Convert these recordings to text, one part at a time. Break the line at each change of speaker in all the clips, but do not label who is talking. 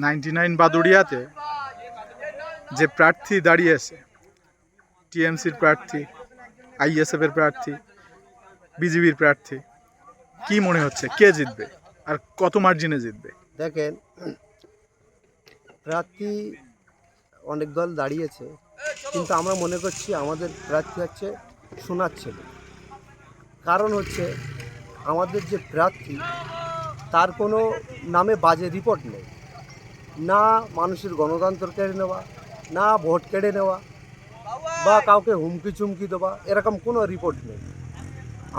99 বাদুড়িয়াতে যে প্রার্থী দাঁড়িয়েছে, টিএমসির প্রার্থী, আইএসএফ এর প্রার্থী, বিজেপির প্রার্থী, কি মনে হচ্ছে কে জিতবে আর কত মার্জিনে জিতবে?
দেখেন, প্রার্থী অনেক দল দাঁড়িয়েছে, কিন্তু আমরা মনে করছি আমাদের প্রার্থী হচ্ছে সোনার ছেলে। কারণ হচ্ছে আমাদের যে প্রার্থী তার কোনো নামে বাজে রিপোর্ট নেই, না মানুষের গণতন্ত্র কেড়ে নেওয়া, না ভোট কেড়ে নেওয়া বা কাউকে হুমকি চুমকি দেওয়া, এরকম কোনো রিপোর্ট নেই।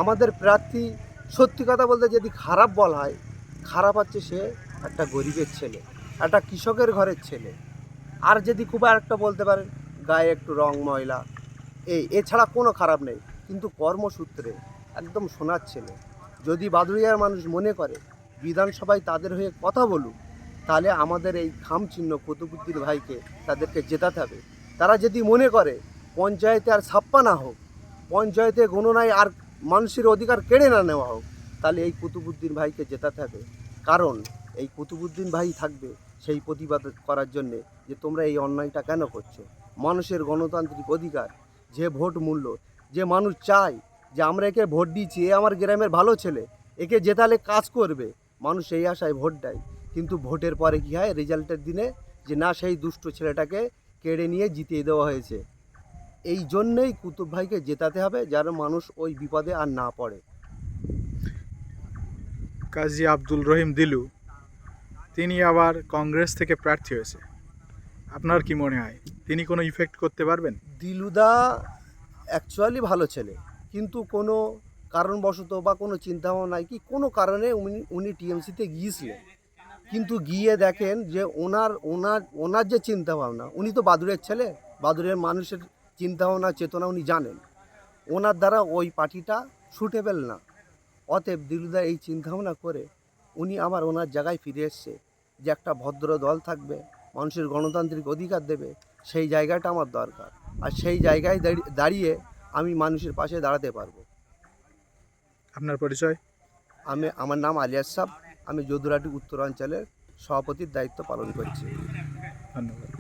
আমাদের প্রার্থী সত্যি কথা বলতে যদি খারাপ বলা হয়, খারাপ হচ্ছে সে একটা গরিবের ছেলে, একটা কৃষকের ঘরের ছেলে। আর যদি খুব একটা বলতে পারেন গায়ে একটু রং ময়লা, এছাড়া কোনো খারাপ নেই, কিন্তু কর্মসূত্রে একদম সোনার ছেলে। যদি বাদুড়িয়ার মানুষ মনে করে বিধানসভায় তাদের হয়ে কথা বলুক, তাহলে আমাদের এই খাম চিহ্ন কুতুবুদ্দিন ভাইকে তাদেরকে জেতাতে হবে। তারা যদি মনে করে পঞ্চায়েতে আর ছাপ্পা না হোক, পঞ্চায়েতে গণনায় আর মানুষের অধিকার কেড়ে না নেওয়া হোক, তাহলে এই কুতুবুদ্দিন ভাইকে জেতাতে হবে। কারণ এই কুতুবুদ্দিন ভাই থাকবে সেই প্রতিবাদ করার জন্যে যে তোমরা এই অন্যায়টা কেন করছো। মানুষের গণতান্ত্রিক অধিকার, যে ভোট মূল্য, যে মানুষ চায় যে আমরা একে ভোট দিয়েছি, এ আমার গ্রামের ভালো ছেলে, একে জেতালে কাজ করবে, মানুষ এই আশায় ভোট দেয়। কিন্তু ভোটের পরে কী হয়, রেজাল্টের দিনে যে না, সেই দুষ্ট ছেলেটাকে কেড়ে নিয়ে জিতিয়ে দেওয়া হয়েছে। এই জন্যেই কুতুব ভাইকে জেতাতে হবে, যেন মানুষ ওই বিপদে আর না পড়ে।
কাজী আব্দুল রহিম দিলু, তিনি আবার কংগ্রেস থেকে প্রার্থী হয়েছে, আপনার কি মনে হয় তিনি কোনো ইফেক্ট করতে পারবেন?
দিলুদা অ্যাকচুয়ালি ভালো ছেলে, কিন্তু কোনো কারণবশত বা কোনো চিন্তাভাবনায় কি কোনো কারণে উনি টিএমসিতে গিয়েছিলেন। কিন্তু গিয়ে দেখেন যে ওনার ওনার ওনার যে চিন্তাভাবনা, উনি তো বাদুড়ের ছেলে, বাদুড়ের মানুষের চিন্তাভাবনা চেতনা উনি জানেন, ওনার দ্বারা ওই পার্টিটা সুটেবেল না। অতএব দিলুদা এই চিন্তাভাবনা করে উনি আবার ওনার জায়গায় ফিরে এসছে, যে একটা ভদ্র দল থাকবে, মানুষের গণতান্ত্রিক অধিকার দেবে, সেই জায়গাটা আমার দরকার। আর সেই জায়গায় দাঁড়িয়ে আমি মানুষের পাশে দাঁড়াতে পারবো।
আপনার পরিচয়?
আমার নাম আলিয়াস সাব, আমি যদুরাটি উত্তরাঞ্চলের সভাপতির দায়িত্ব পালন করছি।
ধন্যবাদ।